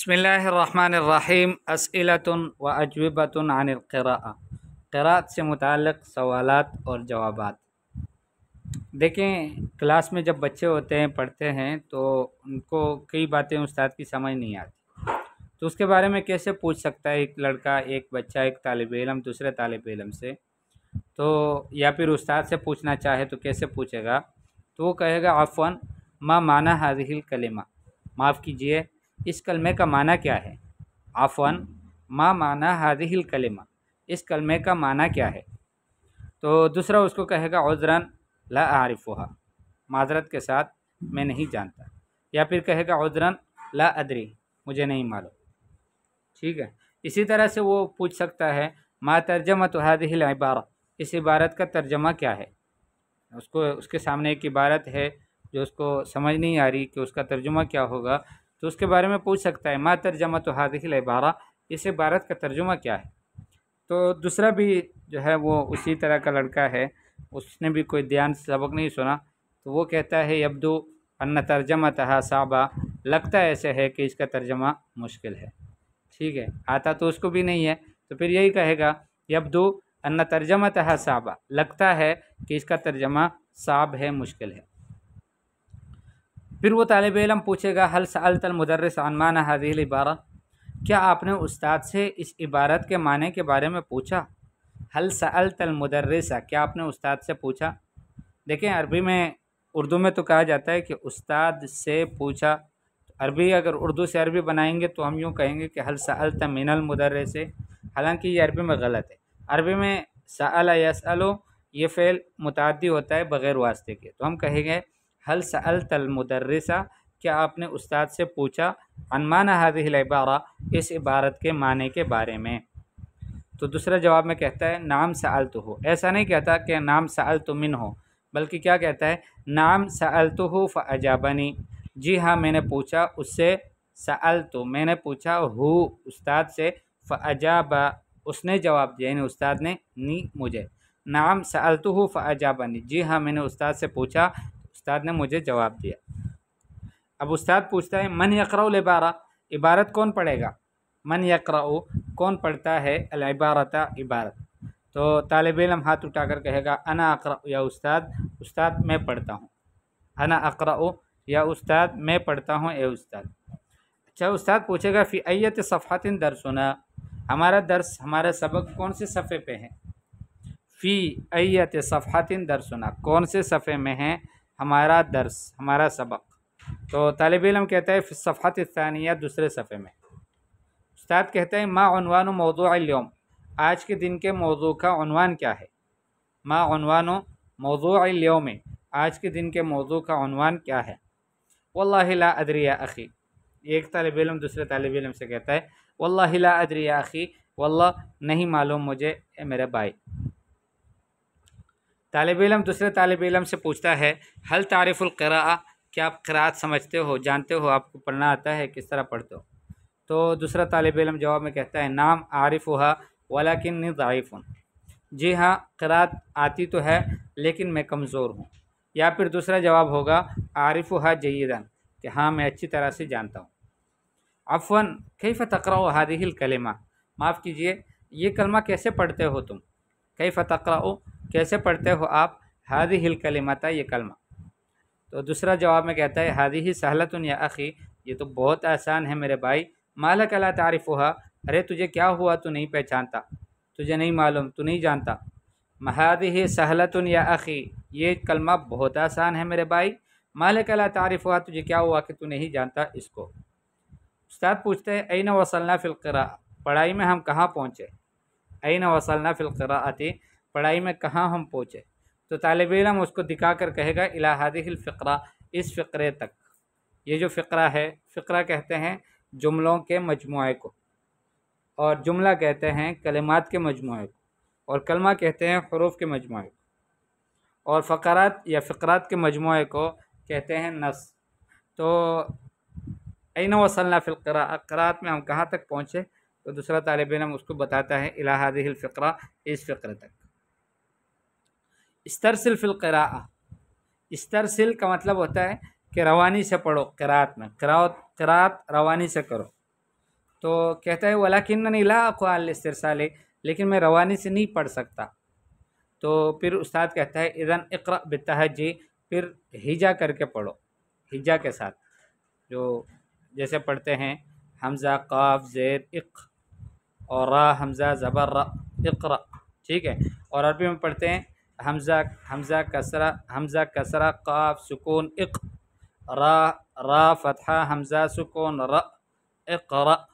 बिस्मिल्लाहिर्रहमानिर्रहीम अस्इलतुन व अजविबतुन अनिल क़िराअह। क़िराअत से मुताल्लिक़ सवालात और जवाबात। देखें, क्लास में जब बच्चे होते हैं, पढ़ते हैं, तो उनको कई बातें उस्ताद की समझ नहीं आती, तो उसके बारे में कैसे पूछ सकता है एक लड़का, एक बच्चा, एक तालिब इल्म दूसरे तालिब इल्म से, तो या फिर उस्ताद से पूछना चाहे तो कैसे पूछेगा? तो वो कहेगा अफ़वन मा माना हाज़िहिल कलिमा, माफ़ कीजिए इस कलमे का माना क्या है। अफ़वन मा माना हाज़िहिल कलिमा, इस कलमे का माना क्या है। तो दूसरा उसको कहेगा उज़्रन ला आरिफ़ुहा, माज़रत के साथ मैं नहीं जानता, या फिर कहेगा उज़्रन ला अदरी, मुझे नहीं मालूम। ठीक है, इसी तरह से वो पूछ सकता है मा तर्जमतु हाज़िहिल इबारा, इस इबारत का तर्जमा क्या है। उसको उसके सामने एक इबारत है जो उसको समझ नहीं आ रही कि उसका तर्जुमा क्या होगा, तो उसके बारे में पूछ सकता है मा तर्जमतु हाज़िहिल इबारा, इस इबारत का तर्जुमा क्या है। तो दूसरा भी जो है वो उसी तरह का लड़का है, उसने भी कोई ध्यान से सबक नहीं सुना, तो वो कहता है यब्दु अन्ना तर्जमतहा साबा, लगता ऐसे है कि इसका तर्जमा मुश्किल है। ठीक है, आता तो उसको भी नहीं है, तो फिर यही कहेगा यब्दु अन्ना तर्जमतहा साबा, लगता है कि इसका तर्जमा साब है, मुश्किल है। फिर वो तालिब इल्म पूछेगा हल सअलतल मुदर्रिस अन माना हाज़िहिल इबारा, क्या आपने उस्ताद से इस इबारत के माने के बारे में पूछा। हल सअलतल मुदर्रिसा, क्या आपने उस्ताद से पूछा। देखें, अरबी में, उर्दू में तो कहा जाता है कि उस्ताद से पूछा, अरबी अगर उर्दू से अरबी बनाएंगे तो हम यूँ कहेंगे कि हल सअलत मिनल मुदर्रिस, हालांकि ये अरबी में गलत है। अरबी में सअल यसअलु ये फ़ेल मुतअद्दी होता है बग़ैर वास्ते के, तो हम कहेंगे हल सअलतल मुदर्रिसा, क्या आपने उस्ताद से पूछा अन माना हाज़िहिल इबारा, इस इबारत के माने के बारे में। तो दूसरा जवाब में कहता है नाम सअलतुहु, ऐसा नहीं कहता कि नाम सअलतु मिन्हु, बल्कि क्या कहता है नाम सअलतुहु फ़अजाबनी, जी हाँ मैंने पूछा उससे, सअलतु मैंने पूछा, हु उस्ताद से, फ़अजाबा उसने जवाब दिया, यानी उस्ताद ने, नी मुझे। नाम सअलतुहु फ़अजाबनी, जी हाँ मैंने उस्ताद से पूछा, उस्ताद ने मुझे जवाब दिया। अब उस्ताद पूछता है मन यक़रउल इबारा, इबारत कौन पढ़ेगा। मन यक़रउ, कौन पढ़ता है, अल इबारता, इबारत। तो तालिब इल्म हाथ उठाकर कहेगा अना अक़रउ या उस्ताद, उस्ताद मैं पढ़ता हूँ। अना अक़रउ या उस्ताद मैं पढ़ता हूँ, ए उस्ताद। अच्छा, उस्ताद पूछेगा फ़ी अय्यत सफ़हतिन दरसुना, हमारा दर्स, हमारा सबक कौन से सफ़े पे है। फ़ी अय्यत सफ़हतिन दरसुना, कौन से सफ़े में है हमारा दर्स, हमारा सबक। तो तालिब इल्म कहता है फ़ी सफ़हत सानिया, दूसरे सफ़े में। उस्ताद कहते हैं मा उन्वानु मौज़ूअल यौम, आज के दिन के मौजू का उन्वान क्या है। मा उन्वानु मौज़ूअल यौम, आज के दिन के मौजू का उन्वान क्या है। वल्लाहि ला अदरी या अख़ी, एक तालिब इल्म दूसरे तालिब इल्म से कहता है वल्लाहि ला अदरी या अख़ी, वल्लाह नहीं मालूम मुझे, ए मेरे भाई। तालिब इल्म दूसरे तालिब इल्म से पूछता है हल तारिफ़ुल क़िराअह, क्या आप क़िराअत समझते हो, जानते हो, आपको पढ़ना आता है, किस तरह पढ़ते हो। तो दूसरा तालिब इल्म जवाब में कहता है नाम आरिफ़ुहा वलाकिन्नी ज़ईफ़ुन, जी हाँ क़िराअत आती तो है लेकिन मैं कमज़ोर हूँ। या फिर दूसरा जवाब होगा आरिफ़ुहा जय्यदन, कि हाँ मैं अच्छी तरह से जानता हूँ। अफ़वन कैफ़ तक़रउ हाज़िहिल कलिमा, माफ़ कीजिए ये कलमा कैसे पढ़ते हो तुम। कैफ़ तक़रउ, कैसे पढ़ते हो आप, हाज़िहिल कलिमता, ये कलमा। तो दूसरा जवाब में कहता है हाज़िही सहलतुन या अख़ी, ये तो बहुत आसान है मेरे भाई। मालक ला तारिफ़ुहा, अरे तुझे क्या हुआ, तू नहीं पहचानता, तुझे नहीं मालूम, तू नहीं जानता। हाज़िही सहलतुन या अख़ी, ये कलमा बहुत आसान है मेरे भाई। मालक ला तारिफ़ुहा, तुझे क्या हुआ कि तू नहीं जानता इसको। उस्ताद पूछते हैं ऐन वसलना फ़िल क़िराअह, पढ़ाई में हम कहाँ पहुँचे। ऐन वसलना फ़िल क़िराअती, पढ़ाई में कहाँ हम पहुँचे। तो तालिब इल्म उसको दिखा कर कहेगा इला हाज़िहिल फ़िक़रा, इस फ़िक़रे तक। ये जो फ़िक़रा है, फ़िक़रा कहते हैं जुमलों के मजमूए को, और जुमला कहते हैं कलिमात के मजमूए को, और कलमा कहते हैं हुरूफ़ के मजमूए को, और फ़क़रात या फ़िक़रात के मजमूए को कहते हैं नस। तो ऐन वसलना फ़िल क़िराअह, क़िराअत में हम कहाँ तक पहुँचे। तो दूसरा तालिब इल्म उसको बताता है इला हाज़िहिल फ़िक़रा, इस फ़िक़रे तक। इस्तरसिल फ़िल क़िराअह, इस्तरसिल का मतलब होता है कि रवानी से पढ़ो क़िराअत में, क़िराअत रवानी से करो। तो कहता है वलाकिन्ननी ला अक़वा अल इस्तिरसाल, लेकिन मैं रवानी से नहीं पढ़ सकता। तो फिर उस्ताद कहता है इज़न इक़रा बित्तहज्जी, फिर हिजा करके पढ़ो, हिजा के साथ, जो जैसे पढ़ते हैं हमज़ा क़ाफ ज़ेर इक़ और रा हमज़ा ज़बर र, इक़रा, ठीक है। और अरबी में पढ़ते हैं हमज़ा हमज़ा कसरा क़ाफ सुकून इक़, रा फ़तहा हमज़ा सुकून र, इक़रा,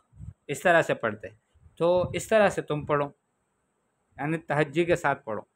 इस तरह से पढ़ते हैं। तो इस तरह से तुम पढ़ो, यानी तहज्जी के साथ पढ़ो।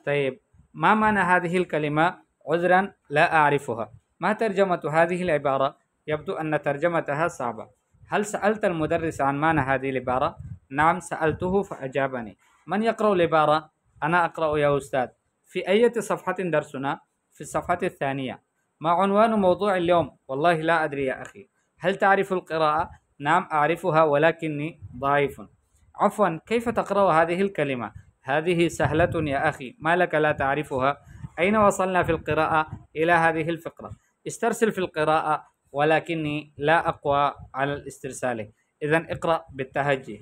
तय्यब, मा माना हादिहिल कलिमा उज़रन ला आरिफुहा, मा तर्जमतु हादिहिल इबारा, यब्दु अन्न तर्जमतहा साबा, हल सअल्तल मुदर्रिस अन माना हादिहिल इबारा, नाम सअल्तुहु फअजाबनी, मन यक़रउल इबारा, अना अक़रउ या उस्ताद, फ़ी अय्यति सफ़हतिन दर्सुना, फ़ी सफ़हति थानिया, मा उन्वानु मौज़ूअल यौम, वल्लाहि ला अदरी या अख़ी, हल तारिफ़ुल क़िराअह, नाम आरिफ़ुहा वलाकिन्नी ज़ाइफ़ुन, अफ़वन कैफ़ तक़रउ हादिहिल कलिमा, हादिहि सहलतुन या अख़ी, मा लक ला तारिफ़ुहा, ऐन वसलना फ़िल क़िराअह इला हादिहिल फ़िक़रा, इस्तरसिल फ़िल क़िराअह वलाकिन्नी ला अक़वा अलल इस्तिरसाल, इज़न इक़रा बित्तहज्जी।